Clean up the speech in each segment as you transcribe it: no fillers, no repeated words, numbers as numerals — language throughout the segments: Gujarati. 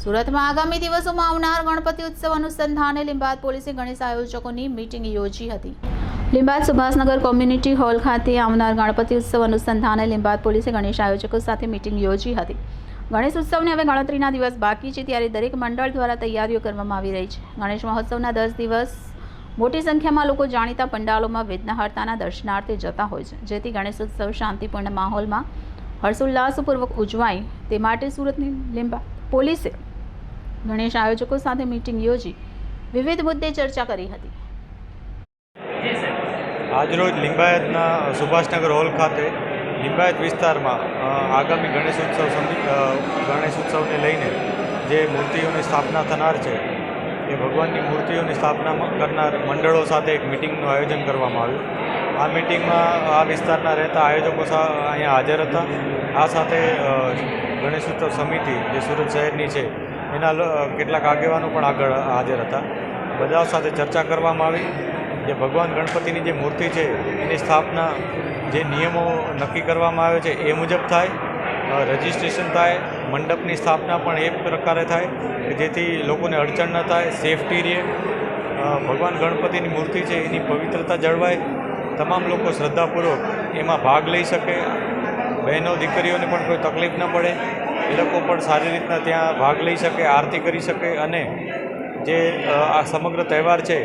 સુરતમાં આગામી દિવસોમાં આવનાર ગણપતિ ઉત્સવ અનુસંધાને લીંબાદ પોલીસે ગણેશ આયોજકોની મીટિંગ યોજી હતી। લીંબાદ સુભાષનગર કોમ્યુનિટી હોલ ખાતે આવનાર ગણપતિ ઉત્સવ અનુસંધાને લીંબાદ પોલીસે ગણેશ આયોજકો સાથે મીટિંગ યોજી હતી। ગણેશ ઉત્સવને હવે ગણતરીના દિવસ બાકી છે, ત્યારે દરેક મંડળ દ્વારા તૈયારીઓ કરવામાં આવી રહી છે। ગણેશ મહોત્સવના 10 દિવસ મોટી સંખ્યામાં લોકો જાણીતા પંડાલોમાં વિઘ્નહર્તાના દર્શનાર્થે જતા હોય છે, જેથી ગણેશ ઉત્સવ શાંતિપૂર્ણ માહોલમાં હર્ષોલ્લાસપૂર્વક ઉજવાય તે માટે સુરતની લીંબાદ પોલીસે ગણેશ આયોજકો સાથે મીટિંગ યોજી વિવિધ મુદ્દે ચર્ચા કરી હતી। આજરોજ લીંબાયતના સુભાષનગર હોલ ખાતે લીંબાયત વિસ્તારમાં આગામી ગણેશ ઉત્સવને લઈને જે મૂર્તિઓની સ્થાપના થનાર છે એ ભગવાનની મૂર્તિઓની સ્થાપના કરનાર મંડળો સાથે એક મિટિંગનું આયોજન કરવામાં આવ્યું। આ મિટિંગમાં આ વિસ્તારના રહેતા આયોજકો અહીંયા હાજર હતા। આ સાથે ગણેશ ઉત્સવ સમિતિ જે સુરત શહેરની છે એના કેટલાક આગેવાનો પણ આગળ હાજર હતા। બધા સાથે ચર્ચા કરવામાં આવી। જે ભગવાન ગણપતિની જે મૂર્તિ છે એની સ્થાપના જે નિયમો નક્કી કરવામાં આવે છે એ મુજબ થાય, રજિસ્ટ્રેશન થાય, મંડપની સ્થાપના પણ એ પ્રકારે થાય કે જેથી લોકોને અડચણ ન થાય, સેફટી રહે, ભગવાન ગણપતિની મૂર્તિ છે એની પવિત્રતા જળવાય, તમામ લોકો શ્રદ્ધાપૂર્વક એમાં ભાગ લઈ શકે, બહેનો દીકરીઓને પણ કોઈ તકલીફ ન પડે, એ લોકો પણ સારી રીતના ત્યાં ભાગ લઈ શકે, આરતી કરી શકે અને જે આ સમગ્ર તહેવાર છે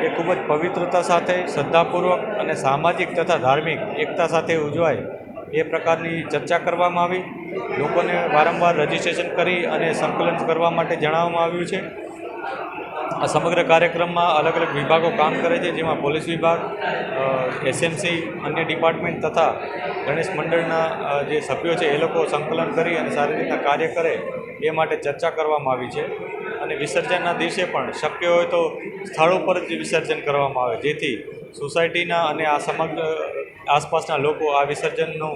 એ ખૂબ જ પવિત્રતા સાથે, શ્રદ્ધાપૂર્વક અને સામાજિક તથા ધાર્મિક એકતા સાથે ઉજવાય એ પ્રકારની ચર્ચા કરવામાં આવી। લોકોને વારંવાર રજિસ્ટ્રેશન કરી અને સંકલન કરવા માટે જણાવવામાં આવ્યું છે। આ સમગ્ર કાર્યક્રમમાં અલગ અલગ વિભાગો કામ કરે છે, જેમાં પોલીસ વિભાગ, એસએમસી, અન્ય ડિપાર્ટમેન્ટ તથા ગણેશ મંડળના જે સભ્યો છે એ લોકો સંકલન કરી અને સારી રીતના કાર્ય કરે એ માટે ચર્ચા કરવામાં આવી છે। અને વિસર્જનના દિવસે પણ શક્ય હોય તો સ્થળ ઉપર જ વિસર્જન કરવામાં આવે, જેથી સોસાયટીના અને આ સમગ્ર આસપાસના લોકો આ વિસર્જનનો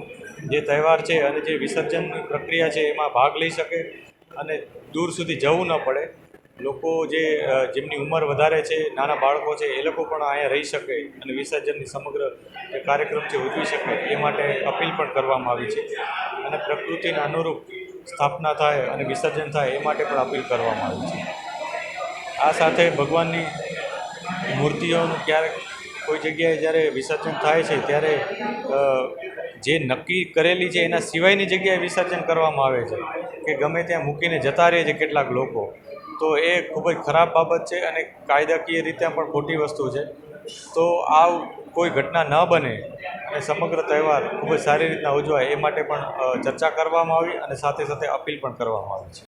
જે તહેવાર છે અને જે વિસર્જનની પ્રક્રિયા છે એમાં ભાગ લઈ શકે અને દૂર સુધી જવું ન પડે। લોકો જેમની ઉંમર વધારે છે, નાના બાળકો છે, એ લોકો પણ અહીંયા રહી શકે અને વિસર્જનની સમગ્ર જે કાર્યક્રમ છે ઉજવી શકે એ માટે અપીલ પણ કરવામાં આવી છે। અને પ્રકૃતિના અનુરૂપ સ્થાપના થાય અને વિસર્જન થાય એ માટે પણ અપીલ કરવામાં આવી છે। આ સાથે ભગવાનની મૂર્તિઓનું ક્યારેક કોઈ જગ્યાએ જ્યારે વિસર્જન થાય છે ત્યારે જે નક્કી કરેલી છે એના સિવાયની જગ્યાએ વિસર્જન કરવામાં આવે છે કે ગમે ત્યાં મૂકીને જતા રહે છે કેટલાક લોકો, તો એ ખૂબ જ ખરાબ બાબત છે અને કાયદાકીય રીતે પણ ખોટી વસ્તુ છે। તો આ કોઈ ઘટના ન બને અને સમગ્ર તહેવાર ખૂબ જ સારી રીતના ઉજવાય એ માટે પણ ચર્ચા કરવામાં આવી અને સાથે સાથે અપીલ પણ કરવામાં આવી છે।